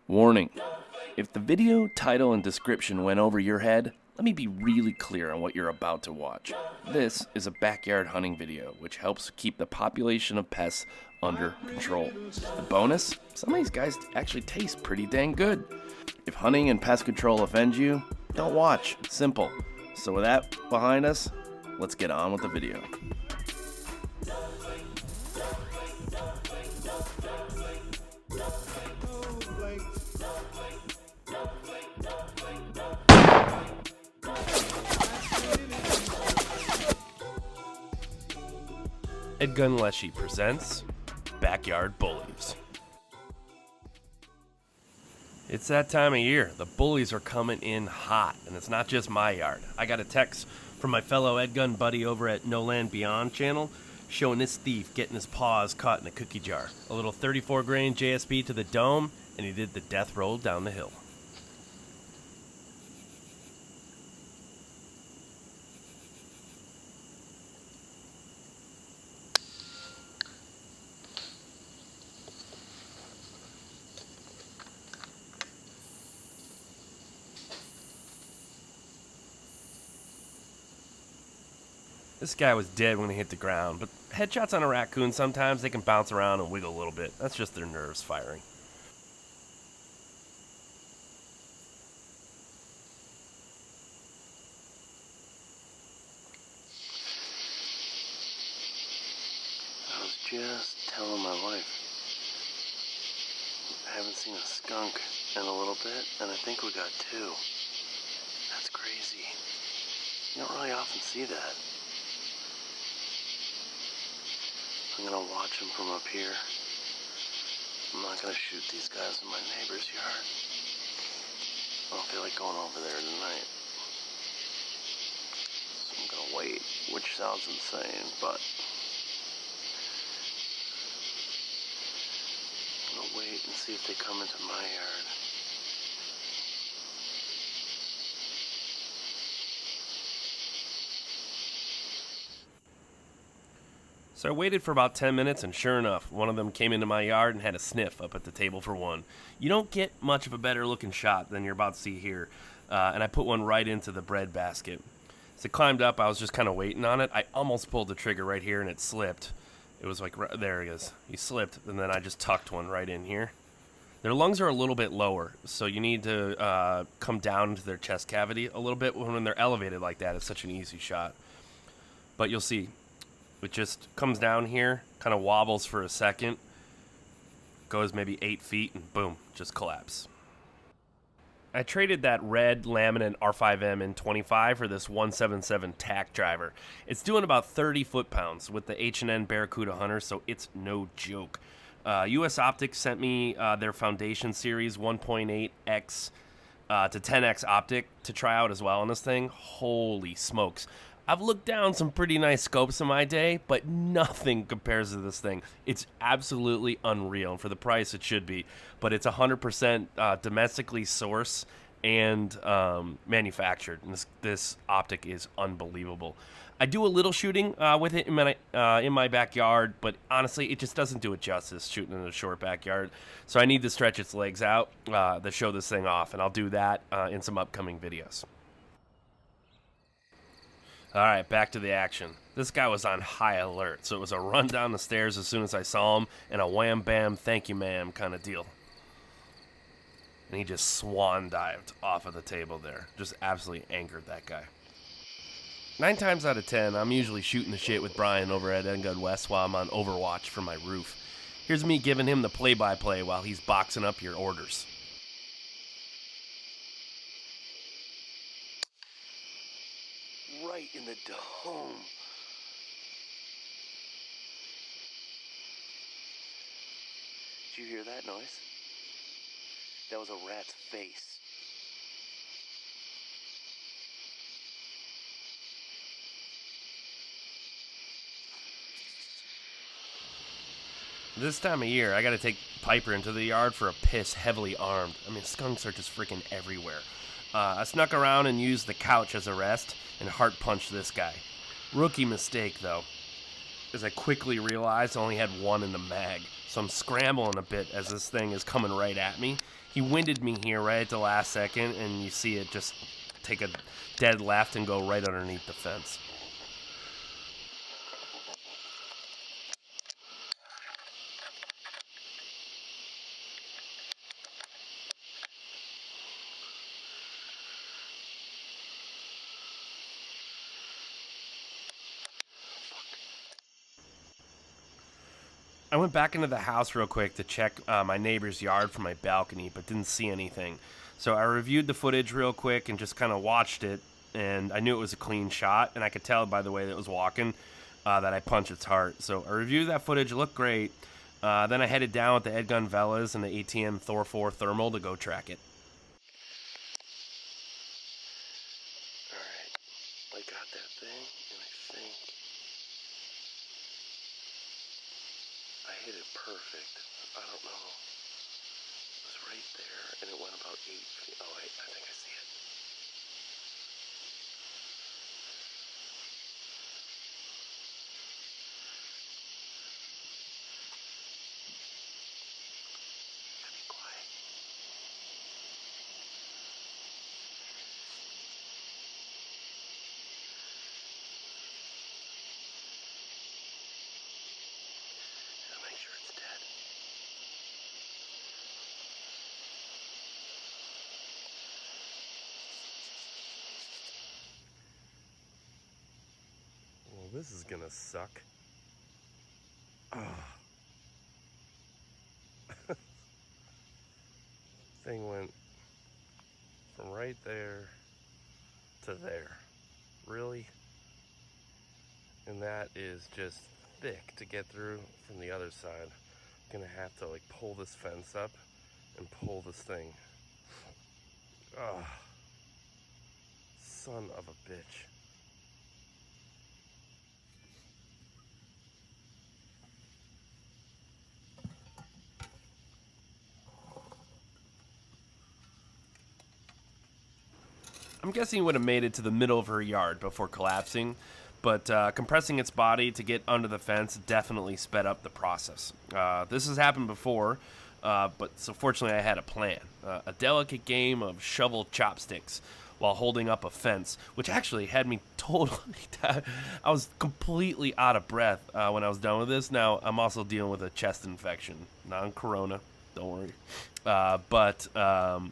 Warning, if the video, title, and description went over your head, let me be really clear on what you're about to watch. This is a backyard hunting video, which helps keep the population of pests under control. The bonus, some of these guys actually taste pretty dang good. If hunting and pest control offend you, don't watch. Simple. So with that behind us, let's get on with the video. EDgun Leshiy presents Backyard Bullies. It's that time of year. The bullies are coming in hot, and it's not just my yard. I got a text from my fellow EDgun buddy over at No Land Beyond channel showing this thief getting his paws caught in a cookie jar. A little 34 grain JSP to the dome, and he did the death roll down the hill. This guy was dead when he hit the ground, but headshots on a raccoon, sometimes they can bounce around and wiggle a little bit. That's just their nerves firing. I was just telling my wife, I haven't seen a skunk in a little bit, and I think we got two. That's crazy. You don't really often see that. I'm gonna watch them from up here. I'm not gonna shoot these guys in my neighbor's yard. I don't feel like going over there tonight. So I'm gonna wait, which sounds insane, but I'm gonna wait and see if they come into my yard. So I waited for about 10 minutes, and sure enough, one of them came into my yard and had a sniff up at the table for one. You don't get much of a better looking shot than you're about to see here, and I put one right into the bread basket. As it climbed up, I was just kind of waiting on it. I almost pulled the trigger right here, and it slipped. It was like, there he is. He slipped, and then I just tucked one right in here. Their lungs are a little bit lower, so you need to come down into their chest cavity a little bit. When they're elevated like that, it's such an easy shot. But you'll see. It just comes down here, kind of wobbles for a second, goes maybe 8 feet, and boom, just collapse. I traded that red laminate R5M in 25 for this 177 tack driver. It's doing about 30 foot-pounds with the H&N Barracuda Hunter, so it's no joke. US Optics sent me their Foundation Series 1.8X to 10X optic to try out as well on this thing. Holy smokes. I've looked down some pretty nice scopes in my day, but nothing compares to this thing. It's absolutely unreal. And for the price, it should be. But it's 100% domestically sourced and manufactured. And this optic is unbelievable. I do a little shooting with it in my backyard, but honestly, it just doesn't do it justice shooting in a short backyard. So I need to stretch its legs out to show this thing off, and I'll do that in some upcoming videos. All right, back to the action. This guy was on high alert, so it was a run down the stairs as soon as I saw him and a wham bam thank you ma'am kind of deal. And he just swan dived off of the table there. Just absolutely anchored that guy. 9 times out of 10, I'm usually shooting the shit with Brian over at EDgun West while I'm on Overwatch from my roof. Here's me giving him the play-by-play while he's boxing up your orders. Right in the dome. Did you hear that noise? That was a rat's face. This time of year, I gotta take Piper into the yard for a piss heavily armed. I mean, skunks are just freaking everywhere. I snuck around and used the couch as a rest and heart punched this guy. Rookie mistake, though, as I quickly realized I only had one in the mag, so I'm scrambling a bit as this thing is coming right at me, He winded me here right at the last second, and you see it just take a dead left and go right underneath the fence. I went back into the house real quick to check my neighbor's yard from my balcony, but didn't see anything. So I reviewed the footage real quick and just kind of watched it, and I knew it was a clean shot, and I could tell by the way that it was walking that I punched its heart. So I reviewed that footage, it looked great. Then I headed down with the EDgun Velas and the ATN Thor 4 thermal to go track it. Alright, I got that thing, and I think I hit it perfect. I don't know. It was right there, and it went about 8 feet. Oh wait, I think I see it. Gotta be quiet. Gotta make sure it's dead. Well, this is gonna suck. Thing went from right there to there. Really? And that is just thick to get through from the other side. Gonna have to like pull this fence up and pull this thing. Son of a bitch. I'm guessing it would have made it to the middle of her yard before collapsing, but compressing its body to get under the fence definitely sped up the process. This has happened before, but so fortunately I had a plan. A delicate game of shovel chopsticks while holding up a fence, which actually had me totally... I was completely out of breath when I was done with this. Now, I'm also dealing with a chest infection, non-corona, don't worry.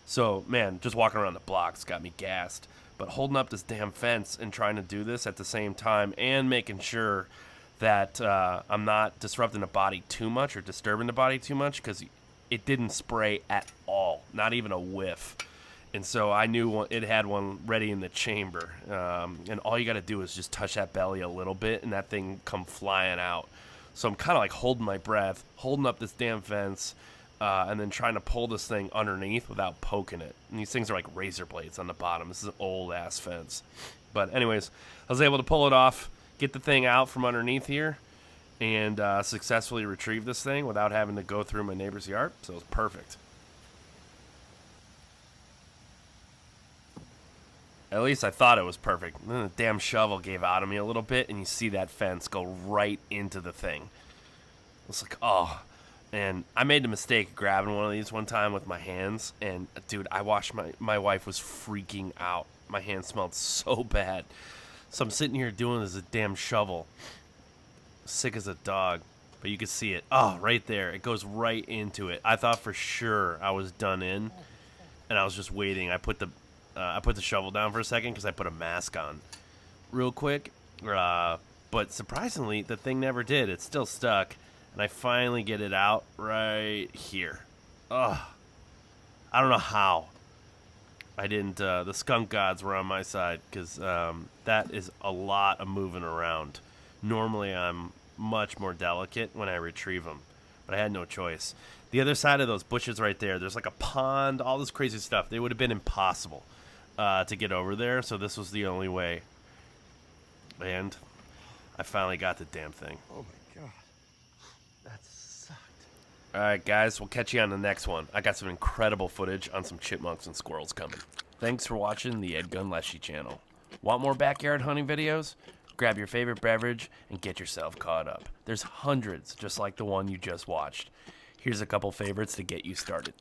So, man, just walking around the blocks got me gassed. But holding up this damn fence and trying to do this at the same time and making sure that I'm not disrupting the body too much or disturbing the body too much, because it didn't spray at all, not even a whiff. And so I knew it had one ready in the chamber. And all you got to do is just touch that belly a little bit and that thing come flying out. So I'm kind of like holding my breath, holding up this damn fence, and then trying to pull this thing underneath without poking it. And these things are like razor blades on the bottom. This is an old-ass fence. But anyways, I was able to pull it off, get the thing out from underneath here, and successfully retrieve this thing without having to go through my neighbor's yard. So it was perfect. At least I thought it was perfect. And then the damn shovel gave out of me a little bit, and you see that fence go right into the thing. It's like, oh... And I made the mistake of grabbing one of these one time with my hands. And, dude, I watched my wife was freaking out. My hands smelled so bad. So I'm sitting here doing this with a damn shovel. Sick as a dog. But you can see it. Oh, right there. It goes right into it. I thought for sure I was done in. And I was just waiting. I put the shovel down for a second because I put a mask on real quick. But surprisingly, the thing never did. It's still stuck. And I finally get it out right here. Ugh. I don't know how. I didn't, the skunk gods were on my side, because that is a lot of moving around. Normally I'm much more delicate when I retrieve them, but I had no choice. The other side of those bushes right there, there's like a pond, all this crazy stuff. It would have been impossible to get over there, so this was the only way. And I finally got the damn thing. Oh my god. That sucked. Alright guys, we'll catch you on the next one. I got some incredible footage on some chipmunks and squirrels coming. Thanks for watching the EDgun Leshiy channel. Want more backyard hunting videos? Grab your favorite beverage and get yourself caught up. There's hundreds just like the one you just watched. Here's a couple favorites to get you started.